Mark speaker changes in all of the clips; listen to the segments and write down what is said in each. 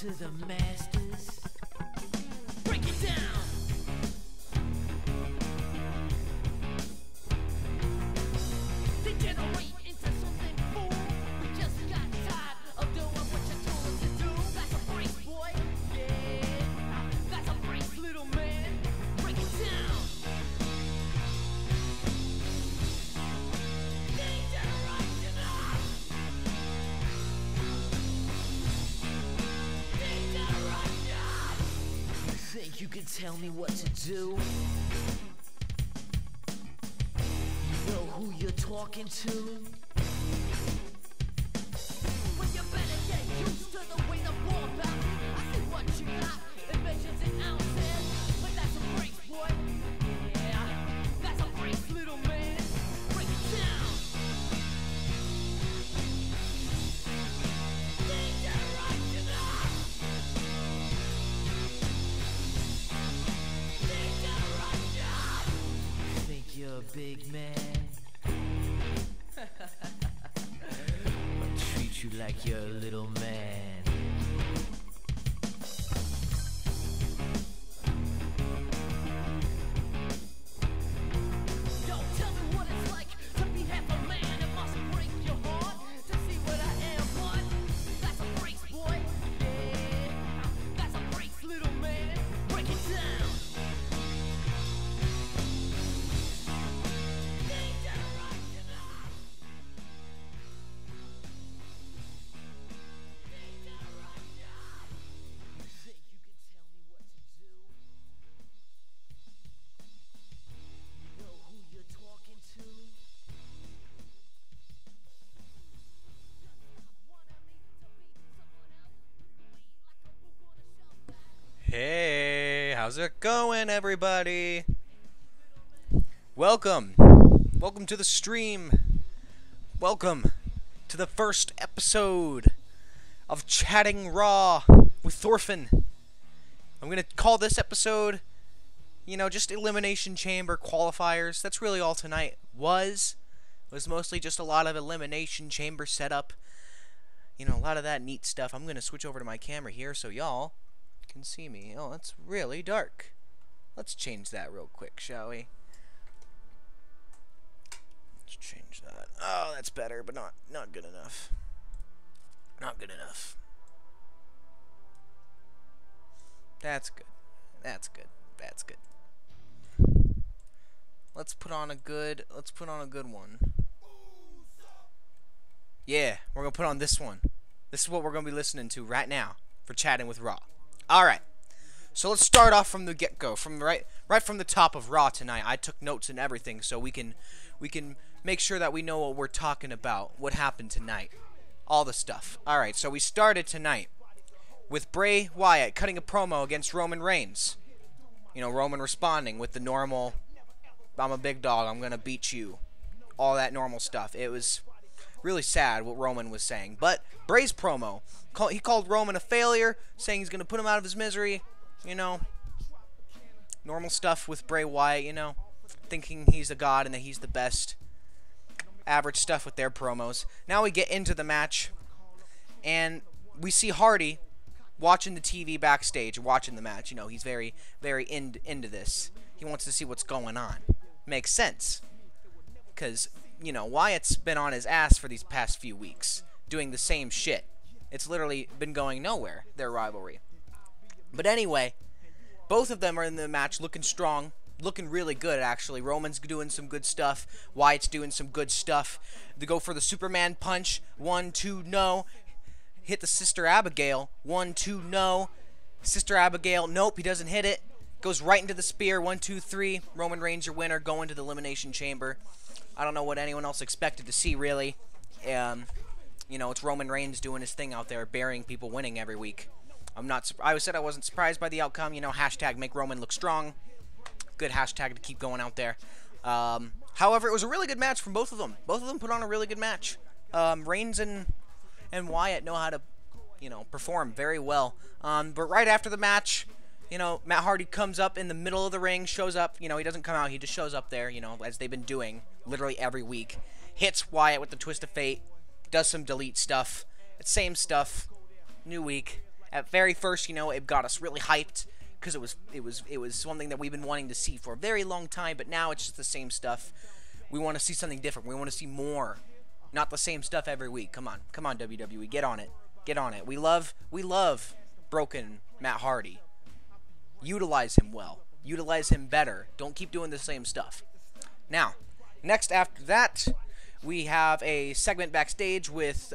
Speaker 1: to the masters. Break it down. Degenerate into something fool. We just got tired of doing what you told us to do. That's a brace, boy. Yeah, that's a brace, little man. Break it down. Degeneration. You think you can tell me what to do? You know who you're talking to? Well, you better get used to the way the ball bounces. I see what you got in measures and ounces. But that's a brace, boy. Yeah, that's a brace, little man. Break it down. Degeneration. Think you're a big man? I'll treat you like you're a little man. Yo, tell me what it's like to be half a man. It must break your heart to see what I am, but that's a brace, boy. Yeah, that's a brace, little man. Break it down. Think you can tell me what to do? You know who you're talking to?
Speaker 2: Hey, how's it going, everybody? Welcome to the stream. Welcome to the first episode of Chatting Raw with Thorfinn. I'm gonna call this episode, just Elimination Chamber Qualifiers. That's really all tonight was mostly just a lot of Elimination Chamber setup. A lot of that neat stuff. I'm gonna switch over to my camera here so y'all can see me. Oh, it's really dark. Let's change that real quick, shall we? Let's change that. Oh, that's better, but not good enough. Not good enough. That's good. That's good. That's good. Let's put on a good one. Yeah, we're gonna put on this one. This is what we're gonna be listening to right now for Chatting with Raw. Alright. So let's start off from the get-go, from right from the top of Raw tonight. I took notes and everything so we can make sure that we know what we're talking about, what happened tonight, all the stuff. Alright, so we started tonight with Bray Wyatt cutting a promo against Roman Reigns. Roman responding with the normal, I'm a big dog, I'm gonna beat you, all that normal stuff. It was really sad what Roman was saying. But Bray's promo, he called Roman a failure, saying he's gonna put him out of his misery. Normal stuff with Bray Wyatt, thinking he's a god and that he's the best. Average stuff with their promos. Now we get into the match, and we see Hardy watching the TV backstage, watching the match. He's very, very into this. He wants to see what's going on. Makes sense, because Wyatt's been on his ass for these past few weeks, doing the same shit. It's literally been going nowhere, their rivalry. But anyway, both of them are in the match looking strong, looking really good, actually. Roman's doing some good stuff. Wyatt's doing some good stuff. They go for the Superman punch. 1, 2, no. Hit the Sister Abigail. 1, 2, no. Sister Abigail, nope, he doesn't hit it. Goes right into the spear. 1, 2, 3. Roman Reigns, your winner, going to the Elimination Chamber. I don't know what anyone else expected to see, really. It's Roman Reigns doing his thing out there, burying people, winning every week. I said I wasn't surprised by the outcome. Hashtag make Roman look strong. Good hashtag to keep going out there. However, it was a really good match from both of them. Both of them put on a really good match. Reigns and Wyatt know how to, perform very well. But right after the match, Matt Hardy comes up in the middle of the ring, shows up. He doesn't come out. He just shows up there, as they've been doing literally every week. Hits Wyatt with the Twist of Fate. Does some delete stuff. It's same stuff. New week. At very first, you know, it got us really hyped because it was something that we've been wanting to see for a very long time. But now it's just the same stuff. We want to see something different. We want to see more, not the same stuff every week. Come on, WWE, get on it, get on it. We love broken Matt Hardy. Utilize him well. Utilize him better. Don't keep doing the same stuff. Now, next after that, we have a segment backstage with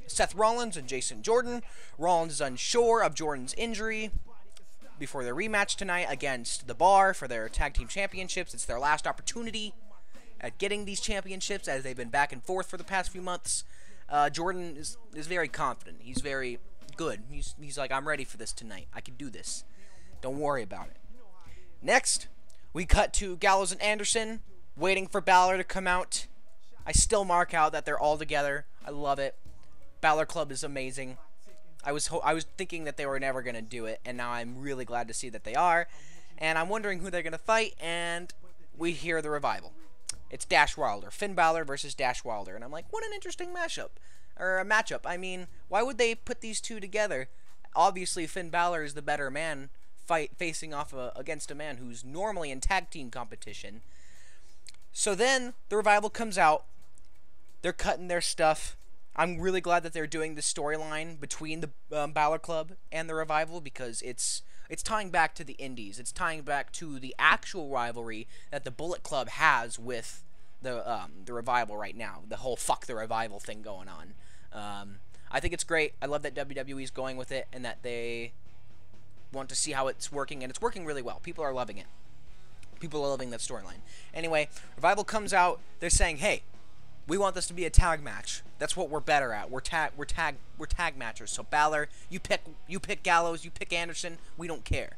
Speaker 2: Seth Rollins and Jason Jordan. Rollins is unsure of Jordan's injury before their rematch tonight against The Bar for their tag team championships. It's their last opportunity at getting these championships, as they've been back and forth for the past few months. Jordan is very confident. He's very good. He's like, I'm ready for this tonight. I can do this. Don't worry about it. Next, we cut to Gallows and Anderson, waiting for Balor to come out. I still mark out that they're all together. I love it. Balor Club is amazing. I was thinking that they were never going to do it, and now I'm really glad to see that they are. And I'm wondering who they're going to fight, and we hear the Revival. It's Dash Wilder. Finn Balor versus Dash Wilder. And I'm like, what an interesting matchup. I mean, why would they put these two together? Obviously, Finn Balor is the better man, facing off against a man who's normally in tag team competition. So then the Revival comes out. They're cutting their stuff. I'm really glad that they're doing this storyline between the Balor Club and the Revival, because it's tying back to the Indies. It's tying back to the actual rivalry that the Bullet Club has with the Revival right now. The whole fuck the Revival thing going on. I think it's great. I love that WWE's going with it and that they want to see how it's working, and it's working really well. People are loving it. People are loving that storyline. Anyway, Revival comes out. They're saying, "Hey, we want this to be a tag match. That's what we're better at. We're tag matchers. So Balor, you pick Gallows, you pick Anderson. We don't care.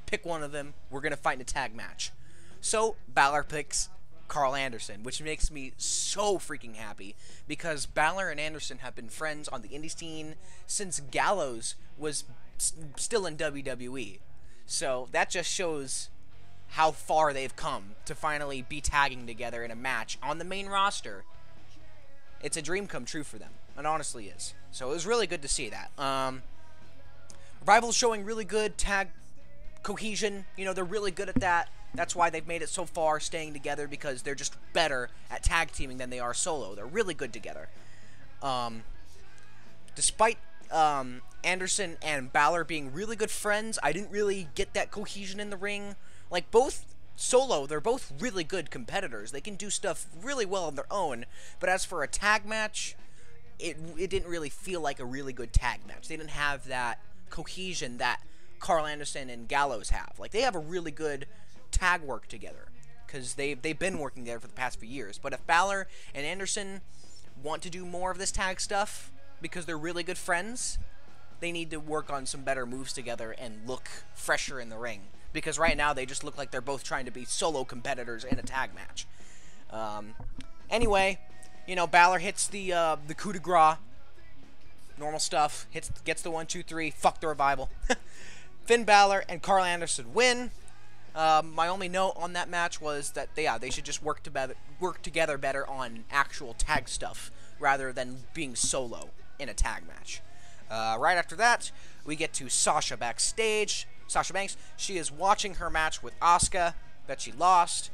Speaker 2: Pick one of them. We're gonna fight in a tag match." So Balor picks Carl Anderson, which makes me so freaking happy, because Balor and Anderson have been friends on the indie scene since Gallows was still in WWE. So that just shows how far they've come to finally be tagging together in a match on the main roster. It's a dream come true for them. It honestly is. So it was really good to see that. Revival's showing really good tag cohesion. You know, they're really good at that. That's why they've made it so far, staying together, because they're just better at tag teaming than they are solo. They're really good together. Despite Anderson and Balor being really good friends, I didn't really get that cohesion in the ring. Like, both solo, they're both really good competitors. They can do stuff really well on their own, but as for a tag match, it didn't really feel like a really good tag match. They didn't have that cohesion that Carl Anderson and Gallows have. Like, they have a really good tag work together, because they've been working together for the past few years. But if Balor and Anderson want to do more of this tag stuff, because they're really good friends, they need to work on some better moves together and look fresher in the ring. Because right now, they just look like they're both trying to be solo competitors in a tag match. Anyway, you know, Balor hits the coup de grace. Normal stuff. Gets the 1, 2, 3. Fuck the Revival. Finn Balor and Carl Anderson win. My only note on that match was that they should just work together better on actual tag stuff, rather than being solo in a tag match. Right after that, we get to Sasha backstage. Sasha Banks, she is watching her match with Asuka that she lost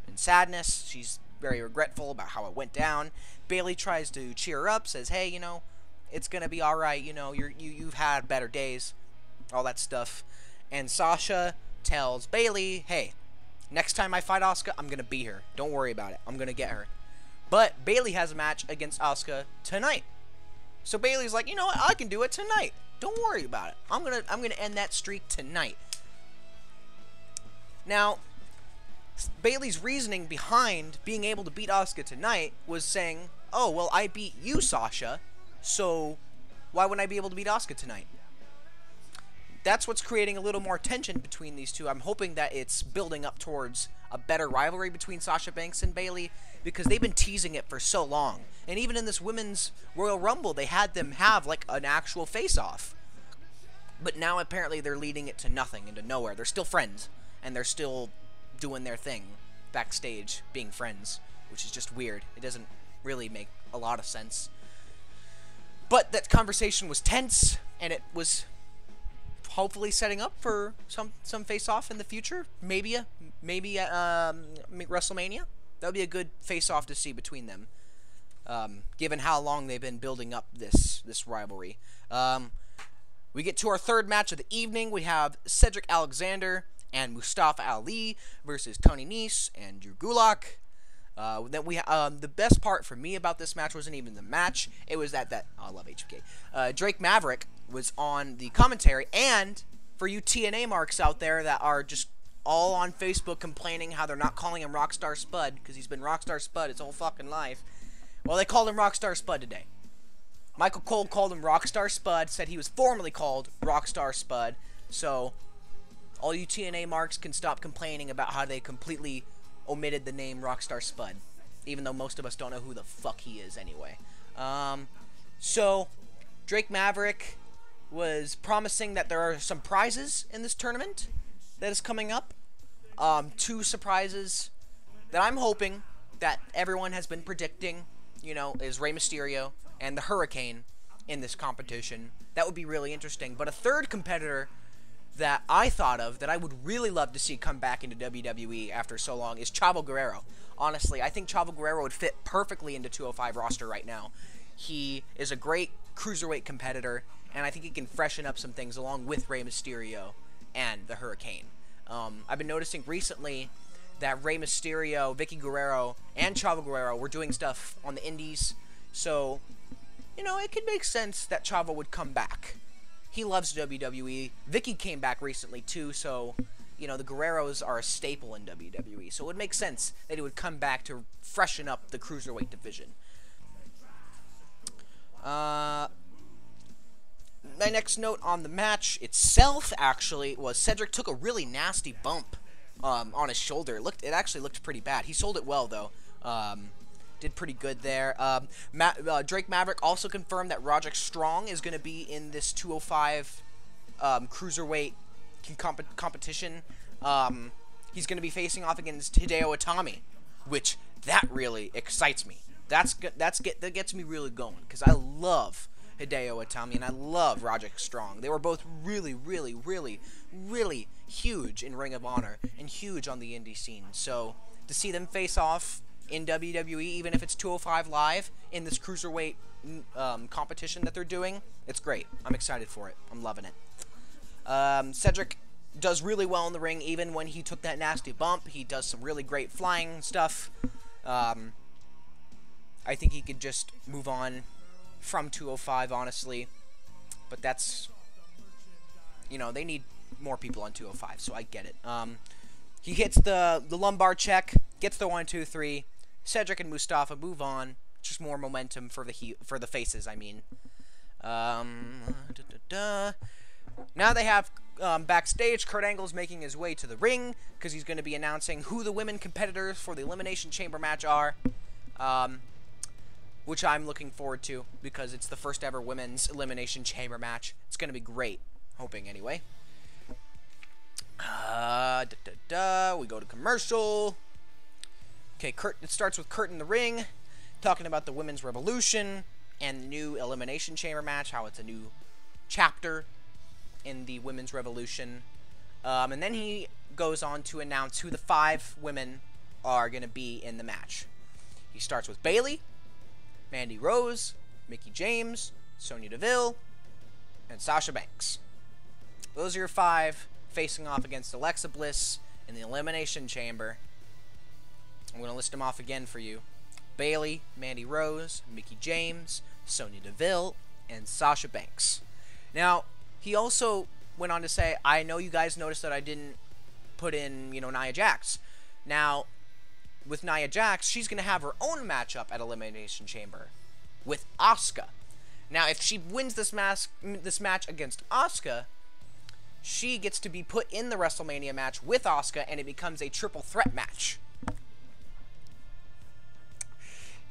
Speaker 2: in sadness. She's very regretful about how it went down. Bayley tries to cheer her up, says, "Hey, you know, it's gonna be all right. You know, you've had better days," all that stuff. And Sasha tells Bayley, "Hey, next time I fight Asuka, I'm gonna be her. Don't worry about it. I'm gonna get her." But Bayley has a match against Asuka tonight. So Bayley's like, "You know what? I can do it tonight. Don't worry about it. I'm gonna end that streak tonight." Now, Bayley's reasoning behind being able to beat Asuka tonight was saying, "Oh, well, I beat you, Sasha, so why wouldn't I be able to beat Asuka tonight?" That's what's creating a little more tension between these two. I'm hoping that it's building up towards a better rivalry between Sasha Banks and Bayley, because they've been teasing it for so long. And even in this Women's Royal Rumble, they had them have, like, an actual face-off. But now, apparently, they're leading it to nothing, into nowhere. They're still friends, and they're still doing their thing backstage, being friends, which is just weird. It doesn't really make a lot of sense. But that conversation was tense, and it was hopefully setting up for some face-off in the future. Maybe WrestleMania. That would be a good face-off to see between them, given how long they've been building up this rivalry. We get to our third match of the evening. We have Cedric Alexander and Mustafa Ali versus Tony Nese and Drew Gulak. Then the best part for me about this match wasn't even the match. It was that I love HBK. Drake Maverick was on the commentary, and for you TNA marks out there that are just all on Facebook complaining how they're not calling him Rockstar Spud because he's been Rockstar Spud his whole fucking life. Well, they called him Rockstar Spud today. Michael Cole called him Rockstar Spud, said he was formerly called Rockstar Spud. So all you TNA marks can stop complaining about how they completely omitted the name Rockstar Spud, even though most of us don't know who the fuck he is anyway. So Drake Maverick was promising that there are some prizes in this tournament that is coming up. 2 surprises that I'm hoping that everyone has been predicting, is Rey Mysterio and the Hurricane in this competition. That would be really interesting. But a third competitor that I thought of that I would really love to see come back into WWE after so long is Chavo Guerrero. Honestly, I think Chavo Guerrero would fit perfectly into 205 roster right now. He is a great cruiserweight competitor, and I think he can freshen up some things along with Rey Mysterio and the Hurricane. I've been noticing recently that Rey Mysterio, Vicky Guerrero, and Chavo Guerrero were doing stuff on the indies, so, it could make sense that Chavo would come back. He loves WWE. Vicky came back recently, too, so, the Guerreros are a staple in WWE, so it would make sense that he would come back to freshen up the Cruiserweight division. My next note on the match itself, actually, was Cedric took a really nasty bump on his shoulder. It actually looked pretty bad. He sold it well, though. Did pretty good there. Drake Maverick also confirmed that Roderick Strong is going to be in this 205 Cruiserweight competition. He's going to be facing off against Hideo Itami, which that really excites me. That gets me really going, because I love Hideo Itami and I love Roderick Strong. They were both really, really, really, really huge in Ring of Honor and huge on the indie scene. So to see them face off in WWE, even if it's 205 Live, in this Cruiserweight competition that they're doing, it's great. I'm excited for it. I'm loving it. Cedric does really well in the ring, even when he took that nasty bump. He does some really great flying stuff. I think he could just move on from 205, honestly. But that's, they need more people on 205, so I get it. He hits the lumbar check, gets the 1, 2, 3. Cedric and Mustafa move on. Just more momentum for the faces, I mean. Now they have backstage, Kurt Angle's making his way to the ring because he's going to be announcing who the women competitors for the Elimination Chamber match are, which I'm looking forward to because it's the first ever women's Elimination Chamber match. It's going to be great. Hoping, anyway. We go to commercial. Okay, it starts with Kurt in the ring, talking about the Women's Revolution and the new Elimination Chamber match, how it's a new chapter in the Women's Revolution. And then he goes on to announce who the 5 women are going to be in the match. He starts with Bayley, Mandy Rose, Mickie James, Sonya Deville, and Sasha Banks. Those are your 5 facing off against Alexa Bliss in the Elimination Chamber. I'm going to list them off again for you. Bayley, Mandy Rose, Mickie James, Sonya Deville, and Sasha Banks. Now, he also went on to say, I know you guys noticed that I didn't put in, Nia Jax. Now, with Nia Jax, she's going to have her own matchup at Elimination Chamber with Asuka. Now, if she wins this match against Asuka, she gets to be put in the WrestleMania match with Asuka, and it becomes a triple threat match.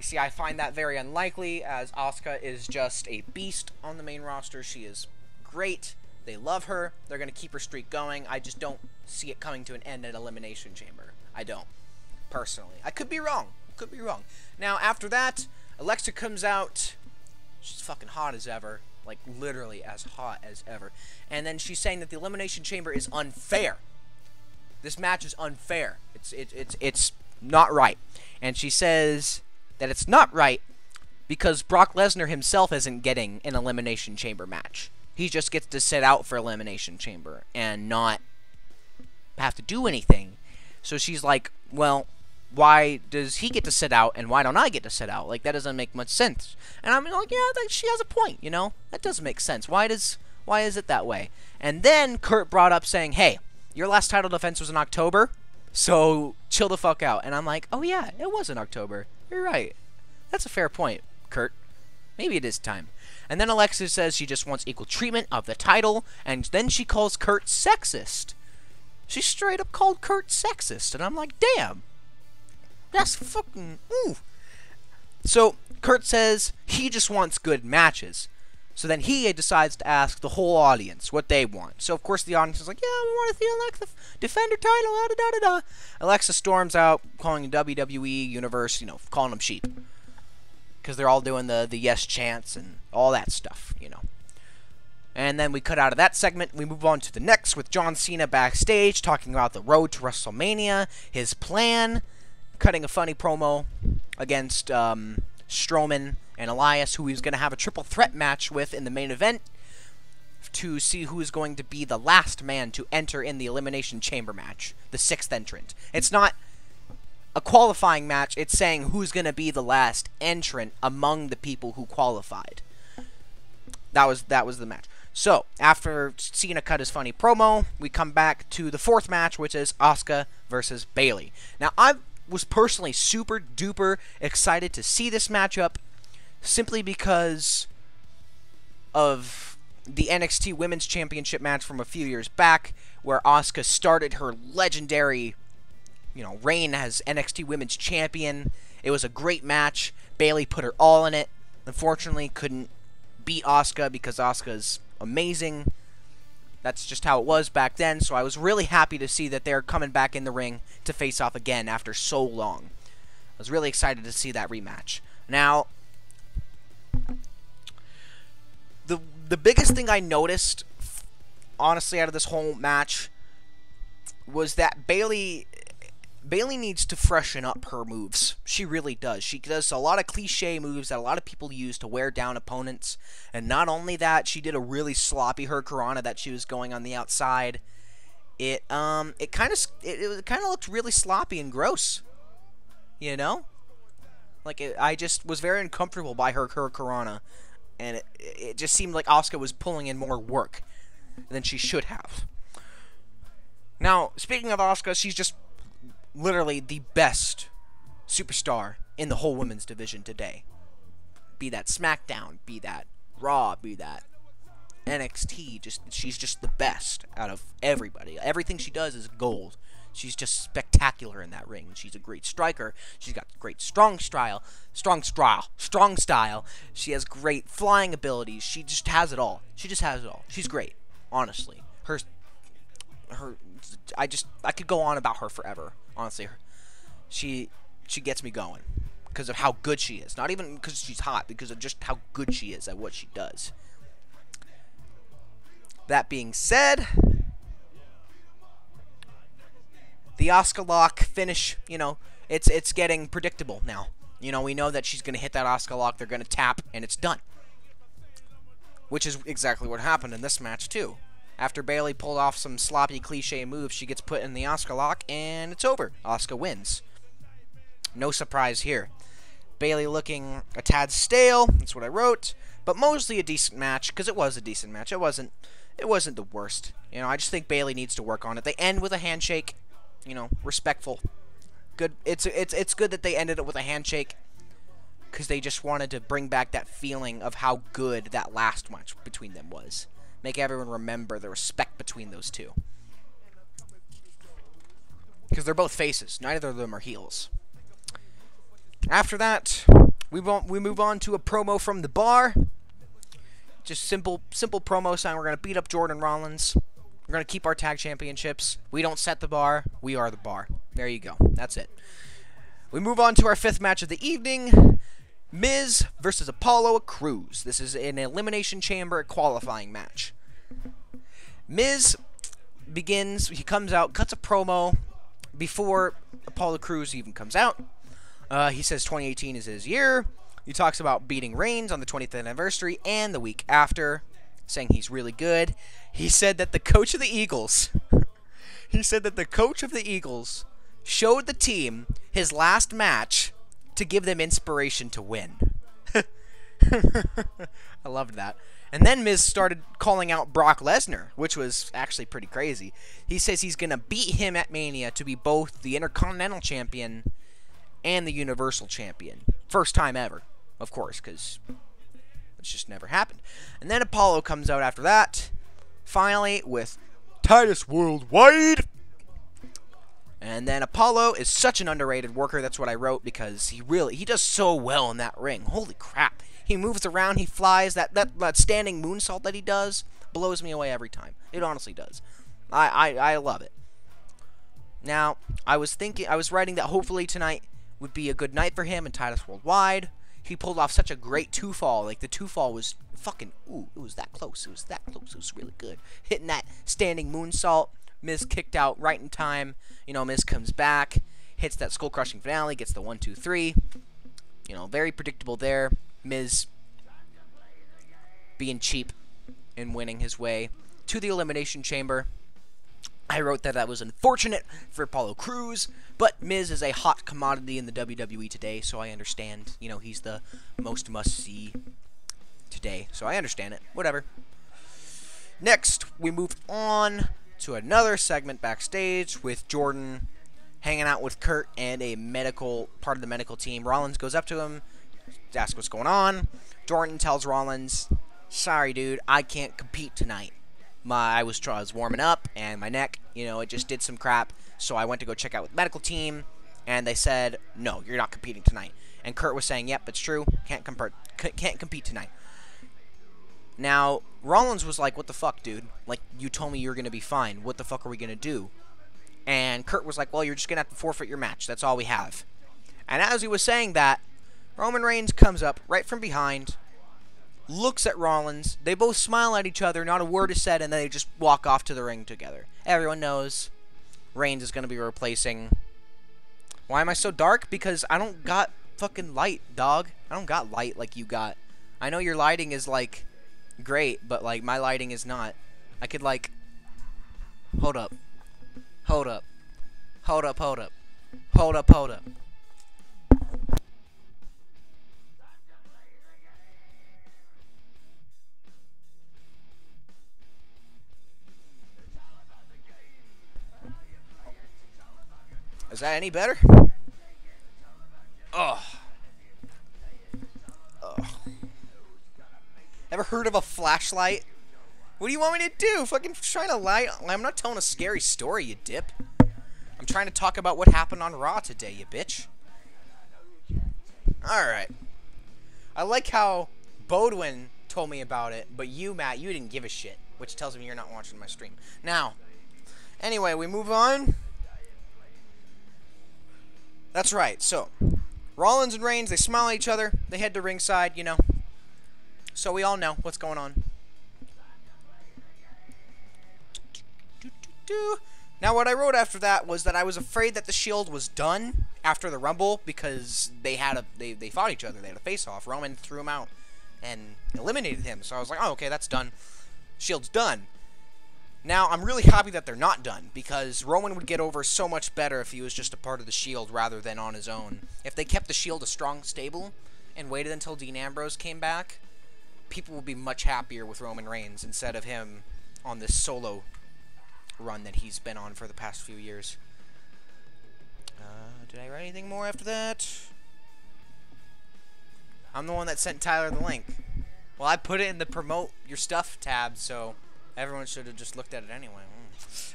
Speaker 2: You see, I find that very unlikely, as Asuka is just a beast on the main roster. She is great. They love her. They're going to keep her streak going. I just don't see it coming to an end at Elimination Chamber. I don't, personally. I could be wrong. Now, after that, Alexa comes out. She's fucking hot as ever. like literally as hot as ever. And then she's saying that the Elimination Chamber is unfair. This match is unfair. It's not right. And she says that it's not right because Brock Lesnar himself isn't getting an Elimination Chamber match. He just gets to sit out for Elimination Chamber and not have to do anything. So she's like, well, why does he get to sit out and why don't I get to sit out? Like, that doesn't make much sense. And I'm like, yeah, she has a point, you know? That doesn't make sense. Why is it that way? And then Kurt brought up saying, hey, your last title defense was in October, so chill the fuck out. And I'm like, oh yeah, it was in October. You're right. That's a fair point, Kurt. Maybe it is time. And then Alexa says she just wants equal treatment of the title, and then she calls Kurt sexist. She straight up called Kurt sexist, and I'm like, damn. That's fucking, ooh. So, Kurt says he just wants good matches. So then he decides to ask the whole audience what they want. So, of course, the audience is like, yeah, we want to see Alexa defend her title, da-da-da-da-da. Alexa storms out, calling the WWE Universe, you know, calling them sheep. Because they're all doing the yes chants and all that stuff, you know. And then we cut out of that segment. We move on to the next with John Cena backstage talking about the road to WrestleMania, his plan, cutting a funny promo against Strowman and Elias, who he's going to have a triple threat match with in the main event to see who is going to be the last man to enter in the Elimination Chamber match, the sixth entrant. It's not a qualifying match, it's saying who's going to be the last entrant among the people who qualified. That was the match. So, after Cena cut his funny promo, we come back to the fourth match, which is Asuka versus Bayley. Now, I was personally super duper excited to see this matchup simply because of the NXT Women's Championship match from a few years back where Asuka started her legendary, you know, reign as NXT Women's Champion. It was a great match. Bayley put her all in it. Unfortunately, couldn't beat Asuka because Asuka's amazing. That's just how it was back then, so I was really happy to see that they're coming back in the ring to face off again after so long. I was really excited to see that rematch. Now, the biggest thing I noticed, honestly, out of this whole match was that Bayley needs to freshen up her moves. She really does. She does a lot of cliche moves that a lot of people use to wear down opponents. And not only that, she did a really sloppy hurricanrana that she was going on the outside. It kind of looked really sloppy and gross. You know? Like, I just was very uncomfortable by her hurricanrana. And it just seemed like Asuka was pulling in more work than she should have. Now, speaking of Asuka, she's just literally the best superstar in the whole women's division today. Be that SmackDown, be that Raw, be that NXT. She's just the best out of everybody. Everything she does is gold. She's just spectacular in that ring. She's a great striker. She's got great strong style. She has great flying abilities. She just has it all. She's great, honestly. I could go on about her forever. Honestly, she gets me going because of how good she is. Not even because she's hot, because of just how good she is at what she does. That being said, the Asuka lock finish, you know, it's getting predictable now. You know, we know that she's going to hit that Asuka lock, they're going to tap, and it's done. Which is exactly what happened in this match, too. After Bayley pulled off some sloppy cliche moves, she gets put in the Asuka lock, and it's over. Asuka wins. No surprise here. Bayley looking a tad stale, that's what I wrote, but mostly a decent match, because it was a decent match. It wasn't the worst. You know, I just think Bayley needs to work on it. They end with a handshake, you know, respectful. Good. It's good that they ended it with a handshake, because they just wanted to bring back that feeling of how good that last match between them was. Make everyone remember the respect between those two. Because they're both faces. Neither of them are heels. After that, we move on to a promo from the bar. Just simple promo saying we're going to beat up Jordan Rollins. We're going to keep our tag championships. We don't set the bar. We are the bar. There you go. That's it. We move on to our fifth match of the evening. Miz versus Apollo Crews. This is an Elimination Chamber qualifying match. Miz begins, he comes out, cuts a promo before Apollo Crews even comes out. He says 2018 is his year. He talks about beating Reigns on the 20th anniversary and the week after, saying he's really good. He said that the coach of the Eagles, showed the team his last match to give them inspiration to win. I loved that. And then Miz started calling out Brock Lesnar, which was actually pretty crazy. He says he's going to beat him at Mania to be both the Intercontinental Champion and the Universal Champion. First time ever, of course, because it's just never happened. And then Apollo comes out after that, finally, with Titus Worldwide. And then Apollo is such an underrated worker. That's what I wrote, because he does so well in that ring. Holy crap. He moves around, he flies. That standing moonsault that he does blows me away every time. It honestly does. I love it. Now, I was writing that hopefully tonight would be a good night for him and Titus Worldwide. He pulled off such a great two-fall. Like, the two-fall was fucking, ooh, it was that close. It was that close. It was really good. Hitting that standing moonsault. Miz kicked out right in time. You know, Miz comes back, hits that skull-crushing finale, gets the 1, 2, 3. You know, very predictable there. Miz being cheap and winning his way to the Elimination Chamber. I wrote that was unfortunate for Apollo Crews, but Miz is a hot commodity in the WWE today, so I understand. You know, he's the most must-see today, so I understand it. Whatever. Next, we move on to another segment backstage with Jordan hanging out with Kurt and a part of the medical team. Rollins goes up to him, asks what's going on. Jordan tells Rollins, sorry dude, I can't compete tonight. I was warming up, and my neck, you know, it just did some crap, so I went to go check out with the medical team, and they said, no, you're not competing tonight. And Kurt was saying, yep, it's true, can't compete tonight. Now, Rollins was like, what the fuck, dude? Like, you told me you were going to be fine. What the fuck are we going to do? And Kurt was like, well, you're just going to have to forfeit your match. That's all we have. And as he was saying that, Roman Reigns comes up right from behind, looks at Rollins. They both smile at each other. Not a word is said, and then they just walk off to the ring together. Everyone knows Reigns is going to be replacing... Why am I so dark? Because I don't got fucking light, dog. I don't got light like you got. I know your lighting is, like, great, but, like, my lighting is not. I could, like... Hold up. Hold up. Hold up, hold up. Hold up, hold up. Is that any better? Ugh. Ugh. Ever heard of a flashlight? What do you want me to do? Fucking trying to lie? I'm not telling a scary story, you dip. I'm trying to talk about what happened on Raw today, you bitch. Alright. I like how Bodwin told me about it, but you, Matt, you didn't give a shit, which tells me you're not watching my stream. Now, anyway, we move on. That's right, so, Rollins and Reigns, they smile at each other, they head to ringside, you know, so we all know what's going on. Now, what I wrote after that was that I was afraid that the Shield was done after the Rumble, because they fought each other, they had a face-off. Roman threw him out and eliminated him, so I was like, oh, okay, that's done. Shield's done. Now, I'm really happy that they're not done, because Roman would get over so much better if he was just a part of the Shield rather than on his own. If they kept the Shield a strong stable and waited until Dean Ambrose came back, people would be much happier with Roman Reigns instead of him on this solo run that he's been on for the past few years. Did I write anything more after that? I'm the one that sent Tyler the link. Well, I put it in the promote your stuff tab, so... everyone should have just looked at it anyway.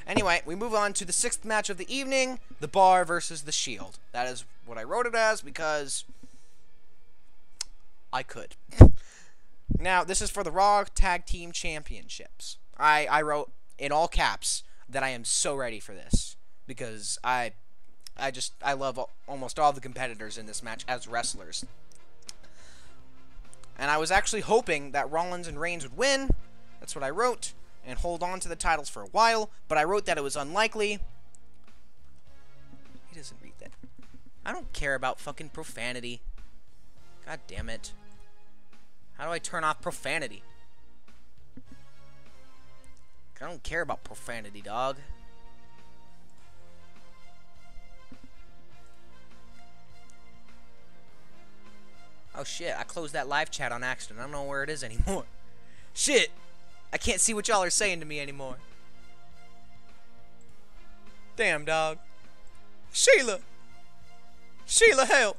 Speaker 2: Anyway, we move on to the 6th match of the evening, The Bar versus The Shield. That is what I wrote it as because I could. Now, this is for the Raw Tag Team Championships. I wrote in all caps that I am so ready for this because I love almost all the competitors in this match as wrestlers. And I was actually hoping that Rollins and Reigns would win. That's what I wrote. And hold on to the titles for a while. But I wrote that it was unlikely. He doesn't read that. I don't care about fucking profanity. God damn it. How do I turn off profanity? I don't care about profanity, dog. Oh shit, I closed that live chat on accident. I don't know where it is anymore. Shit! I can't see what y'all are saying to me anymore. Damn, dog. Sheila! Sheila, help!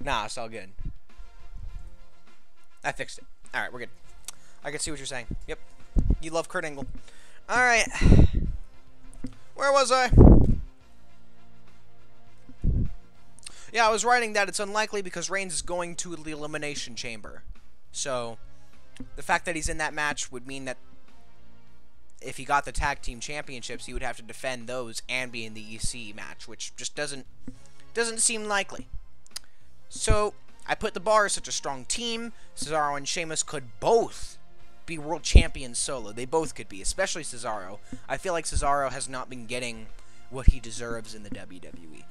Speaker 2: Nah, it's all good. I fixed it. Alright, we're good. I can see what you're saying. Yep. You love Kurt Angle. Alright. Where was I? Yeah, I was writing that it's unlikely because Reigns is going to the Elimination Chamber. So, the fact that he's in that match would mean that if he got the Tag Team Championships, he would have to defend those and be in the EC match, which just doesn't seem likely. So, I put the Bar as such a strong team. Cesaro and Sheamus could both be world champions solo. They both could be, especially Cesaro. I feel like Cesaro has not been getting what he deserves in the WWE.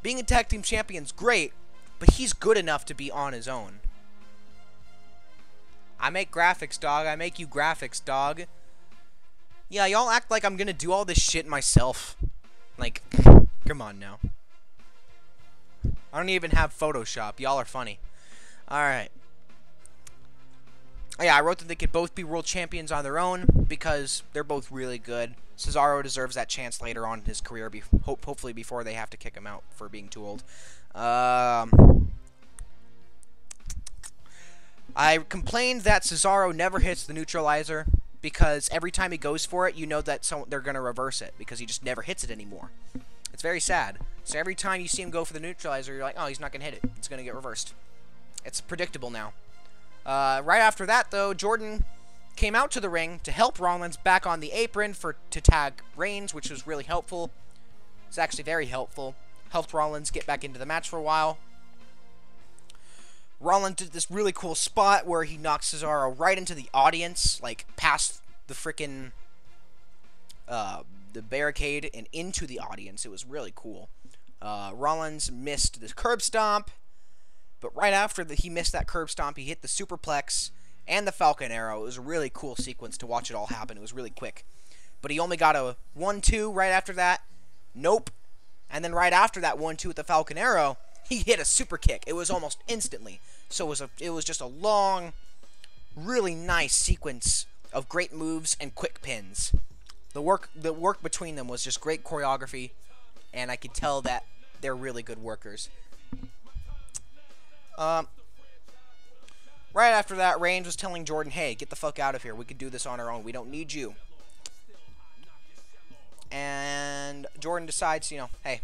Speaker 2: Being a tag team champion's great, but he's good enough to be on his own. I make graphics, dog. I make you graphics, dog. Yeah, y'all act like I'm gonna do all this shit myself. Like, come on now. I don't even have Photoshop. Y'all are funny. Alright. Yeah, I wrote that they could both be world champions on their own because they're both really good. Cesaro deserves that chance later on in his career, hopefully before they have to kick him out for being too old. I complained that Cesaro never hits the neutralizer because every time he goes for it, you know that they're going to reverse it because he just never hits it anymore. It's very sad. So every time you see him go for the neutralizer, you're like, oh, he's not going to hit it. It's going to get reversed. It's predictable now. Right after that, though, Jordan came out to the ring to help Rollins back on the apron to tag Reigns, which was really helpful. It's actually very helpful. Helped Rollins get back into the match for a while. Rollins did this really cool spot where he knocked Cesaro right into the audience, like past the frickin' the barricade and into the audience. It was really cool. Rollins missed the curb stomp, but right after he missed that curb stomp, he hit the superplex and the Falcon Arrow. It was a really cool sequence to watch it all happen. It was really quick. But he only got a 1-2 right after that. Nope. And then right after that 1-2 with the Falcon Arrow, he hit a super kick. It was almost instantly. So it was just a long, really nice sequence of great moves and quick pins. The work between them was just great choreography, and I could tell that they're really good workers. Right after that, Reigns was telling Jordan, hey, get the fuck out of here. We can do this on our own. We don't need you. And Jordan decides, you know, hey,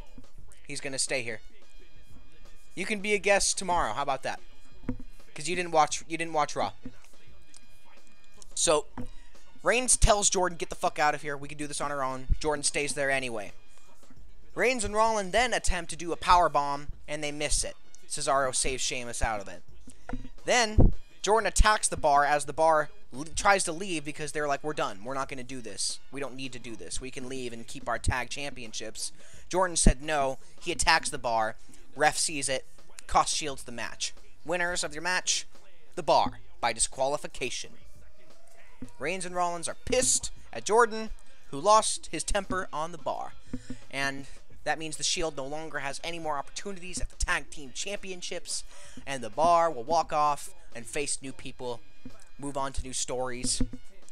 Speaker 2: he's going to stay here. You can be a guest tomorrow. How about that? Because you didn't watch Raw. So, Reigns tells Jordan, get the fuck out of here. We can do this on our own. Jordan stays there anyway. Reigns and Rollins then attempt to do a powerbomb, and they miss it. Cesaro saves Sheamus out of it. Then, Jordan attacks the Bar as the Bar tries to leave because they're like, we're done. We're not going to do this. We don't need to do this. We can leave and keep our tag championships. Jordan said no. He attacks the Bar. Ref sees it. Cost shields the match. Winners of your match, the Bar, by disqualification. Reigns and Rollins are pissed at Jordan, who lost his temper on the Bar. And that means the Shield no longer has any more opportunities at the Tag Team Championships, and the Bar will walk off and face new people, move on to new stories.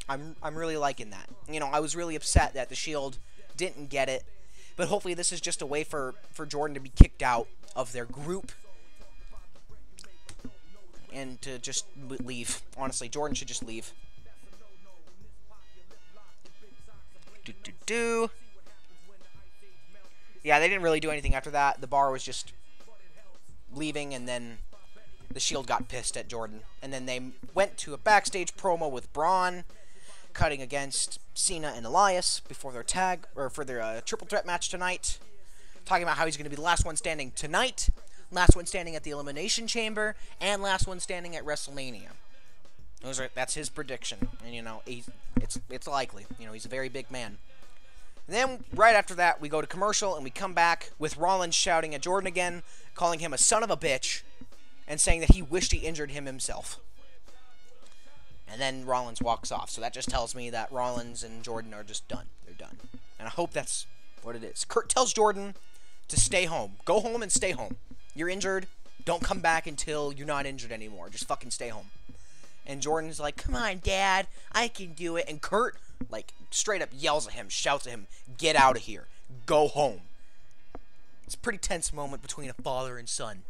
Speaker 2: I'm really liking that. You know, I was really upset that the Shield didn't get it, but hopefully this is just a way for Jordan to be kicked out of their group and to just leave. Honestly, Jordan should just leave. Yeah, they didn't really do anything after that. The Bar was just leaving, and then the Shield got pissed at Jordan. And then they went to a backstage promo with Braun, cutting against Cena and Elias before their triple threat match tonight. Talking about how he's going to be the last one standing tonight. last one standing at the Elimination Chamber, and last one standing at WrestleMania. That's his prediction, and you know it's likely. You know, he's a very big man. And then right after that, we go to commercial, and we come back with Rollins shouting at Jordan again, calling him a son of a bitch, and saying that he wished he injured him himself. And then Rollins walks off. So that just tells me that Rollins and Jordan are just done. They're done. And I hope that's what it is. Kurt tells Jordan to stay home. Go home and stay home. You're injured. Don't come back until you're not injured anymore. Just fucking stay home. And Jordan's like, come on, Dad. I can do it. And Kurt, like, straight up yells at him, shouts at him, get out of here. Go home. It's a pretty tense moment between a father and son.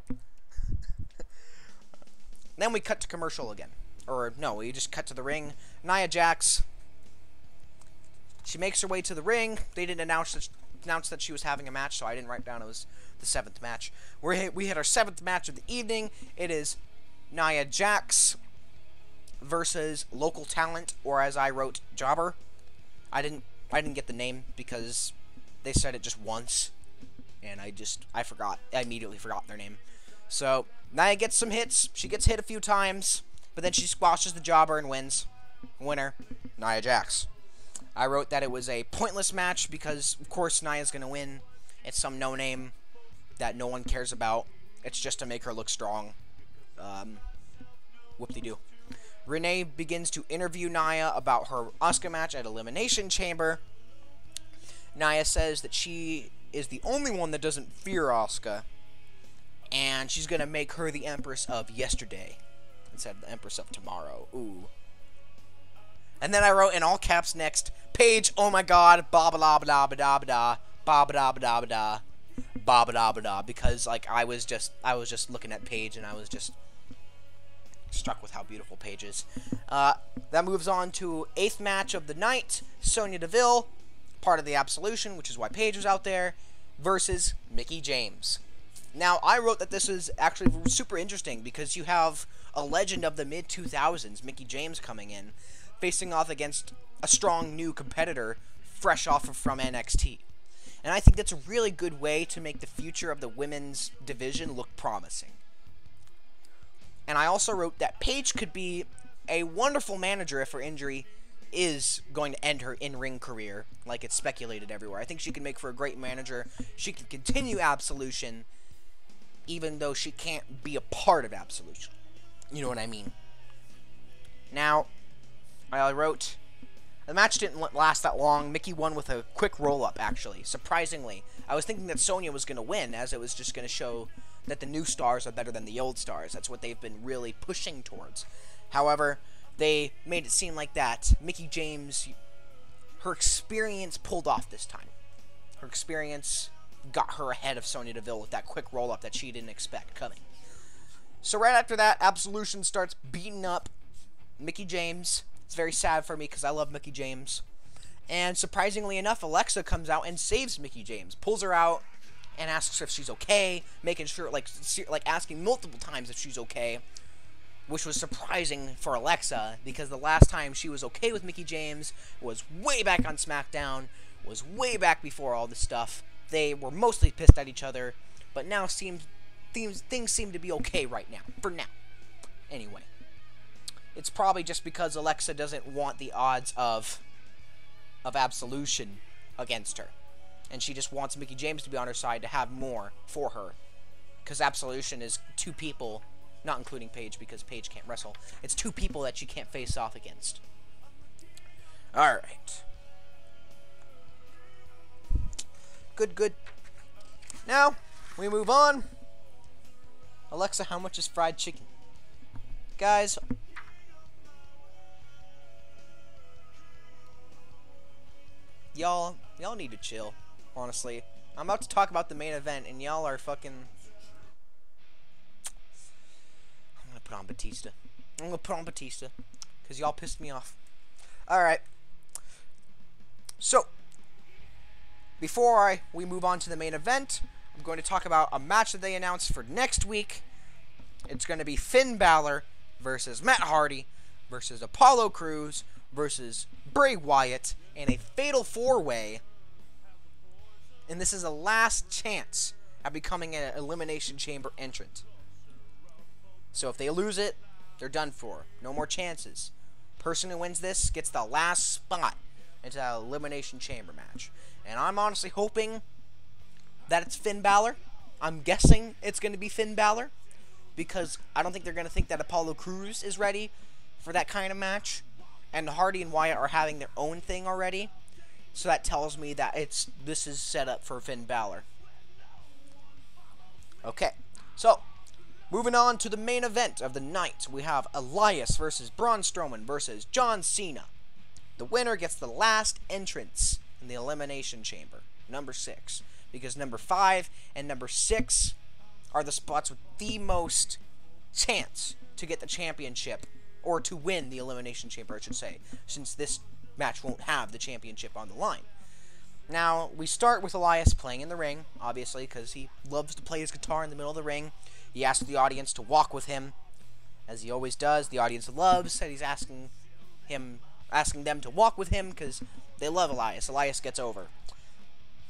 Speaker 2: Then we cut to commercial again. Or, no, we just cut to the ring. Nia Jax, she makes her way to the ring. They didn't announce that she was having a match, so I didn't write down it was the 7th match. We had our 7th match of the evening. It is Nia Jax versus local talent, or as I wrote, Jobber. I didn't get the name because they said it just once, and I forgot. I immediately forgot their name. So Nia gets some hits. She gets hit a few times, but then she squashes the Jobber and wins. Winner, Nia Jax. I wrote that it was a pointless match because, of course, Nia's going to win. It's some no-name that no one cares about. It's just to make her look strong. Whoop-de-doo. Renee begins to interview Nia about her Asuka match at Elimination Chamber. Nia says that she is the only one that doesn't fear Asuka, and she's going to make her the Empress of yesterday instead of the Empress of tomorrow. Ooh. And then I wrote in all caps next, Paige, oh my god, ba ba da ba da ba da ba da, ba ba da ba da ba da, ba ba da ba da, because like I was just looking at Paige and I was just struck with how beautiful Paige is. That moves on to 8th match of the night, Sonya Deville, part of the Absolution, which is why Paige was out there, versus Mickie James. Now, I wrote that this is actually super interesting because you have a legend of the mid-2000s, Mickie James, coming in, facing off against a strong new competitor fresh off from NXT. And I think that's a really good way to make the future of the women's division look promising. And I also wrote that Paige could be a wonderful manager if her injury is going to end her in-ring career, like it's speculated everywhere. I think she can make for a great manager. She can continue Absolution, even though she can't be a part of Absolution. You know what I mean? Now, I wrote, the match didn't last that long. Mickie won with a quick roll-up, actually. Surprisingly, I was thinking that Sonya was going to win, as it was just going to show that the new stars are better than the old stars. That's what they've been really pushing towards. However, they made it seem like that Mickie James, her experience pulled off this time. Her experience got her ahead of Sonya Deville with that quick roll-up that she didn't expect coming. So right after that, Absolution starts beating up Mickie James. It's very sad for me because I love Mickie James. And surprisingly enough, Alexa comes out and saves Mickie James. Pulls her out and asks if she's okay, making sure, like asking multiple times if she's okay, which was surprising for Alexa because the last time she was okay with Mickie James was way back on SmackDown, was way back before all this stuff. They were mostly pissed at each other, but now things seem to be okay right now, for now. Anyway, it's probably just because Alexa doesn't want the odds of Absolution against her. And she just wants Mickie James to be on her side to have more for her. Because Absolution is 2 people, not including Paige because Paige can't wrestle. It's 2 people that she can't face off against. Alright. Good. Now, we move on. Alexa, how much is fried chicken? Guys, y'all need to chill, honestly. I'm about to talk about the main event, and y'all are fucking... I'm gonna put on Batista. Because y'all pissed me off. Alright. So, before we move on to the main event, I'm going to talk about a match that they announced for next week. It's going to be Finn Balor versus Matt Hardy versus Apollo Crews versus Bray Wyatt in a fatal 4-way. And this is a last chance at becoming an Elimination Chamber entrant. So if they lose it, they're done for. No more chances. Person who wins this gets the last spot into that Elimination Chamber match. And I'm honestly hoping that it's Finn Balor. I'm guessing it's going to be Finn Balor, because I don't think they're going to think that Apollo Crews is ready for that kind of match. And Hardy and Wyatt are having their own thing already. So that tells me that this is set up for Finn Balor. Okay, so moving on to the main event of the night, we have Elias versus Braun Strowman versus John Cena. The winner gets the last entrance in the Elimination Chamber, number 6, because number 5 and number 6 are the spots with the most chance to get the championship, or to win the Elimination Chamber, I should say, since this match won't have the championship on the line. Now, we start with Elias playing in the ring, obviously, because he loves to play his guitar in the middle of the ring. He asks the audience to walk with him, as he always does. The audience loves that he's asking them to walk with him, because they love Elias. Elias gets over.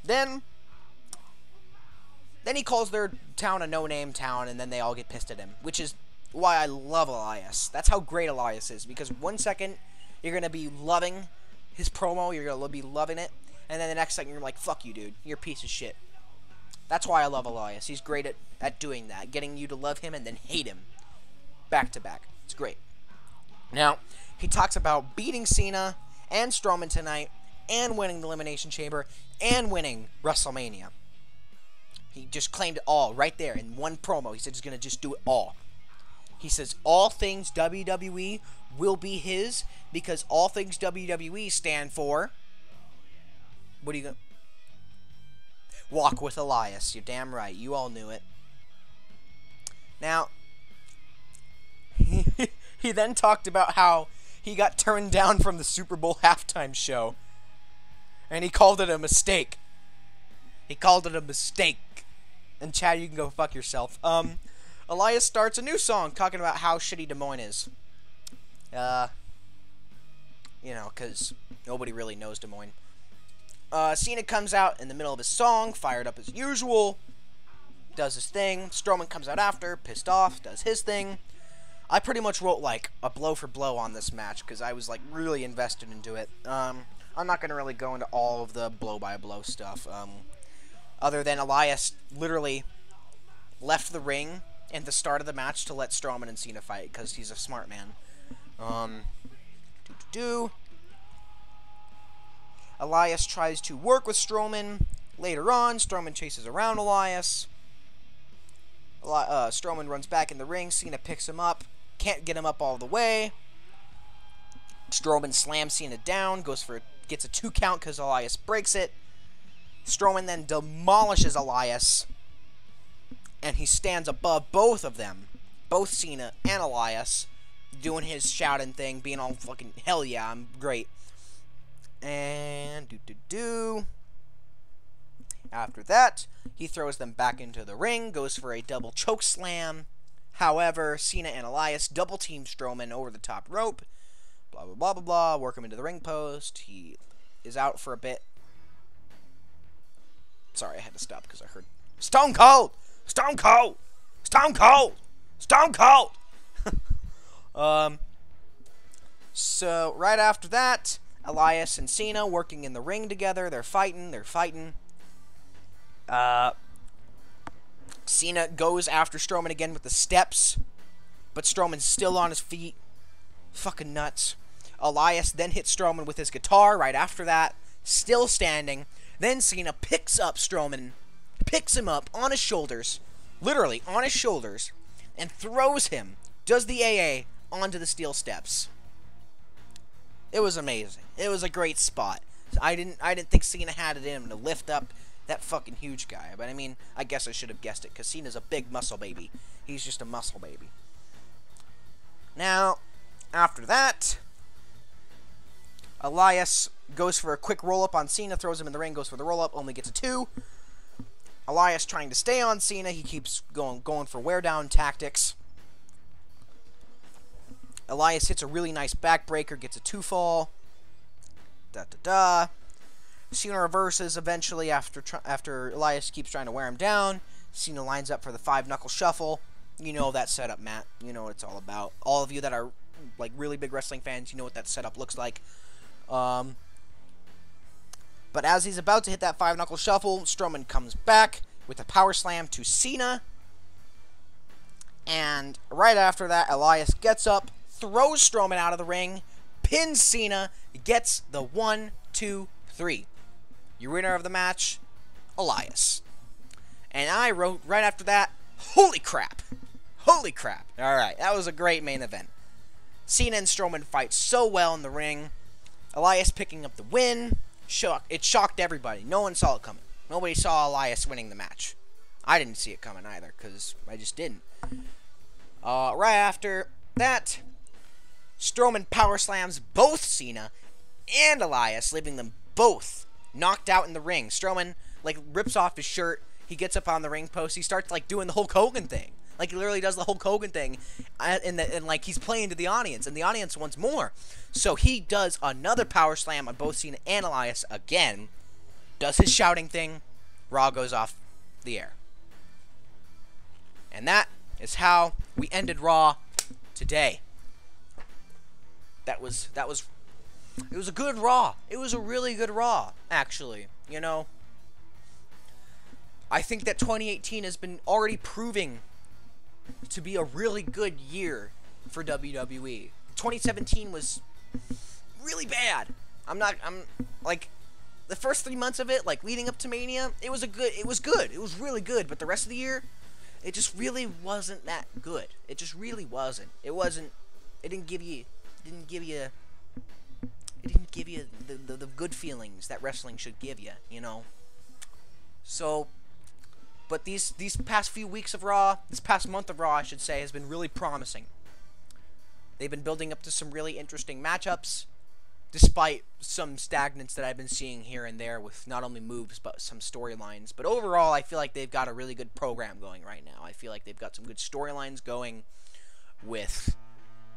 Speaker 2: Then he calls their town a no-name town, and then they all get pissed at him, which is why I love Elias. That's how great Elias is, because 1 second, you're going to be loving his promo, you're going to be loving it, and then the next second, you're like, fuck you, dude. You're a piece of shit. That's why I love Elias. He's great at doing that. Getting you to love him and then hate him. Back to back. It's great. Now, he talks about beating Cena and Strowman tonight, and winning the Elimination Chamber, and winning WrestleMania. He just claimed it all right there in one promo. He said he's going to just do it all. He says all things WWE will be his, because all things WWE stand for... What are you going to... Walk with Elias. You're damn right. You all knew it. Now, he then talked about how he got turned down from the Super Bowl halftime show. And he called it a mistake. He called it a mistake. And Chad, you can go fuck yourself. Elias starts a new song talking about how shitty Des Moines is. You know, because nobody really knows Des Moines. Cena comes out in the middle of his song, fired up as usual, does his thing. Strowman comes out after, pissed off, does his thing. I pretty much wrote, like, a blow for blow on this match, because I was, like, really invested into it. I'm not going to really go into all of the blow-by-blow stuff, other than Elias literally left the ring at the start of the match to let Strowman and Cena fight, because he's a smart man. Elias tries to work with Strowman. Later on, Strowman chases around Elias. Strowman runs back in the ring. Cena picks him up. Can't get him up all the way. Strowman slams Cena down. Gets a 2 count because Elias breaks it. Strowman then demolishes Elias. And he stands above both of them. Both Cena and Elias. Doing his shouting thing. Being all fucking, hell yeah, I'm great. And after that, he throws them back into the ring, goes for a double choke slam. However, Cena and Elias double team Strowman over the top rope. Blah, blah, blah, blah, blah. Work him into the ring post. He is out for a bit. Sorry, I had to stop because I heard Stone Cold! Stone Cold! Stone Cold! Stone Cold! So, right after that, Elias and Cena working in the ring together. They're fighting. Cena goes after Strowman again with the steps, but Strowman's still on his feet. Fucking nuts. Elias then hits Strowman with his guitar right after that, still standing. Then Cena picks up Strowman, picks him up on his shoulders, literally on his shoulders, and throws him, does the AA, onto the steel steps. It was amazing. It was a great spot. I didn't think Cena had it in him to lift up that fucking huge guy. But I mean, I guess I should have guessed it, because Cena's a big muscle baby. He's just a muscle baby. Now, after that, Elias goes for a quick roll-up on Cena, throws him in the ring, goes for the roll-up, only gets a 2. Elias trying to stay on Cena. He keeps going for wear-down tactics. Elias hits a really nice backbreaker, gets a 2 fall. Cena reverses eventually after Elias keeps trying to wear him down. Cena lines up for the 5-knuckle shuffle. You know that setup, Matt. You know what it's all about. All of you that are like really big wrestling fans, you know what that setup looks like. But as he's about to hit that 5-knuckle shuffle, Strowman comes back with a power slam to Cena. And right after that, Elias gets up, throws Strowman out of the ring, pins Cena, gets the 1, 2, 3. Your winner of the match, Elias. And I wrote right after that, holy crap. Holy crap. Alright, that was a great main event. Cena and Strowman fight so well in the ring. Elias picking up the win. It shocked everybody. No one saw it coming. Nobody saw Elias winning the match. I didn't see it coming either, because I just didn't. Right after that, Strowman power slams both Cena and Elias, leaving them both knocked out in the ring. Strowman, like, rips off his shirt. He gets up on the ring post. He starts, like, doing the Hulk Hogan thing. Like, he literally does the Hulk Hogan thing. And like, he's playing to the audience. And the audience wants more. So he does another power slam on both Cena and Elias again. Does his shouting thing. Raw goes off the air. And that is how we ended Raw today. It was a good Raw. It was a really good Raw, actually. You know, I think that 2018 has been already proving to be a really good year for WWE. 2017 was really bad. I'm like, the first 3 months of it, like, leading up to Mania, it was good. It was really good, but the rest of the year, it just really wasn't that good. It just really wasn't. It didn't give you the good feelings that wrestling should give you, you know? So, but these past few weeks of Raw, this past month of Raw, I should say, has been really promising. They've been building up to some really interesting matchups, despite some stagnance that I've been seeing here and there with not only moves, but some storylines. But overall, I feel like they've got a really good program going right now. I feel like they've got some good storylines going with,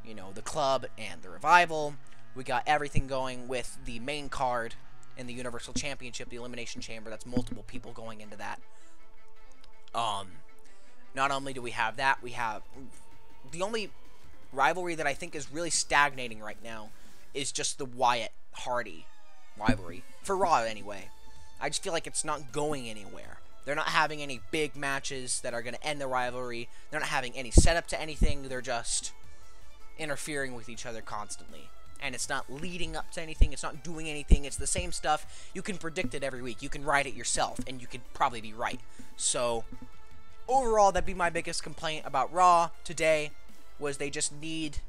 Speaker 2: you know, the Club and the Revival. We got everything going with the main card in the Universal Championship, the Elimination Chamber. That's multiple people going into that. Not only do we have that, we have the only rivalry that I think is really stagnating right now is just the Wyatt-Hardy rivalry. For Raw, anyway. I just feel like it's not going anywhere. They're not having any big matches that are going to end the rivalry. They're not having any setup to anything. They're just interfering with each other constantly. And it's not leading up to anything. It's not doing anything. It's the same stuff. You can predict it every week. You can write it yourself, and you could probably be right. So, overall, that'd be my biggest complaint about Raw today, was they need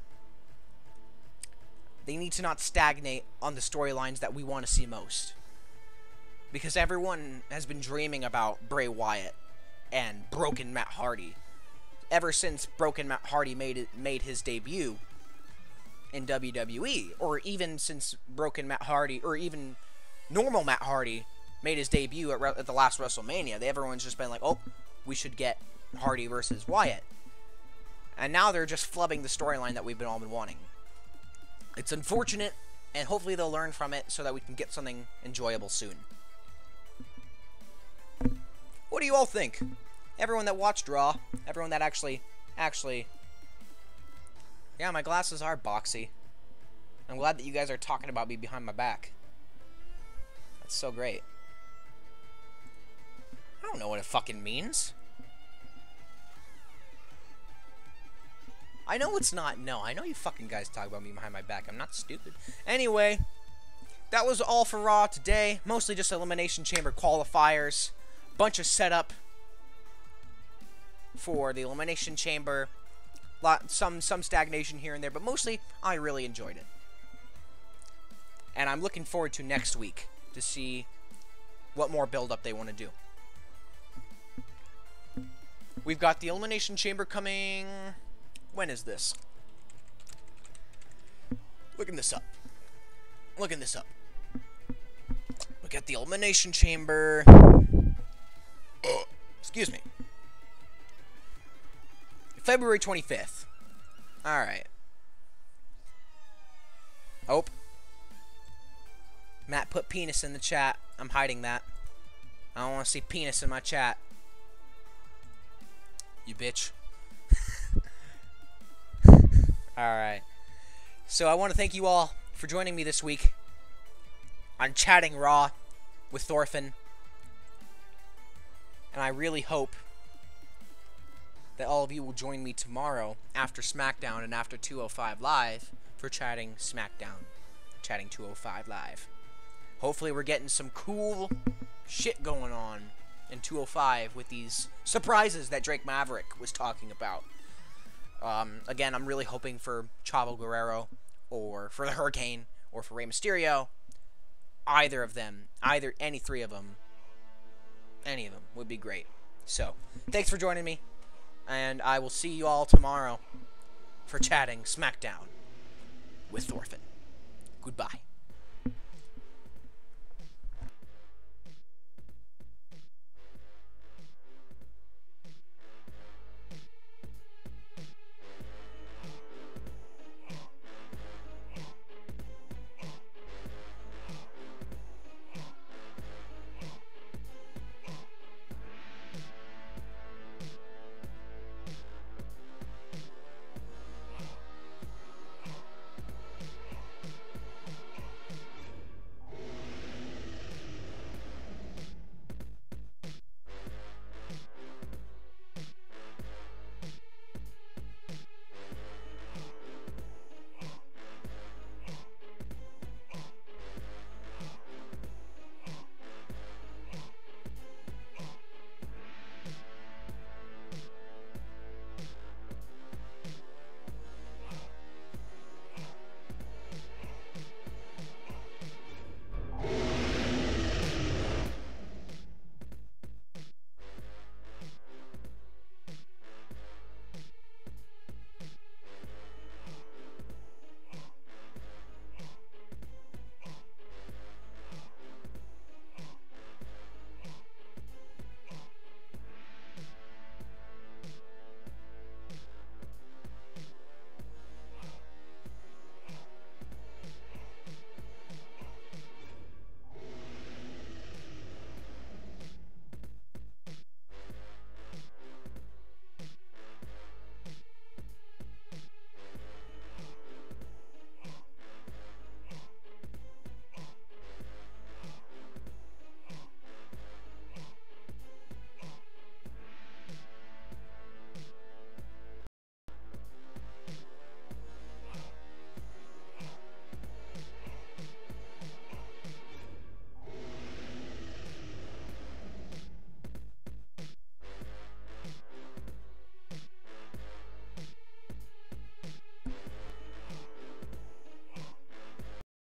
Speaker 2: to not stagnate on the storylines that we want to see most. Because everyone has been dreaming about Bray Wyatt and Broken Matt Hardy. Ever since Broken Matt Hardy made his debut in WWE, or even since Broken Matt Hardy, or even normal Matt Hardy made his debut at the last WrestleMania, everyone's just been like, oh, we should get Hardy versus Wyatt. And now they're just flubbing the storyline that we've all been wanting. It's unfortunate, and hopefully they'll learn from it so that we can get something enjoyable soon. What do you all think? Everyone that watched Raw, everyone that actually... Yeah, my glasses are boxy. I'm glad that you guys are talking about me behind my back. That's so great. I don't know what it fucking means. I know it's not. No, I know you fucking guys talk about me behind my back. I'm not stupid. Anyway, that was all for Raw today. Mostly just Elimination Chamber qualifiers. Bunch of setup for the Elimination Chamber. Some stagnation here and there, but mostly I really enjoyed it. And I'm looking forward to next week to see what more build-up they want to do. We've got the Elimination Chamber coming... When is this? Looking this up. We got the Elimination Chamber... excuse me. February 25th. Alright. Oh. Matt put penis in the chat. I'm hiding that. I don't want to see penis in my chat. you bitch. Alright. So I want to thank you all for joining me this week on Chatting Raw with Thorfinn. And I really hope that all of you will join me tomorrow after SmackDown and after 205 Live for Chatting SmackDown. Chatting 205 Live. Hopefully we're getting some cool shit going on in 205 with these surprises that Drake Maverick was talking about. Again, I'm really hoping for Chavo Guerrero, or for the Hurricane, or for Rey Mysterio. Either of them, any three of them, any of them would be great. So, thanks for joining me, and I will see you all tomorrow for Chatting SmackDown with Thorfinn. Goodbye.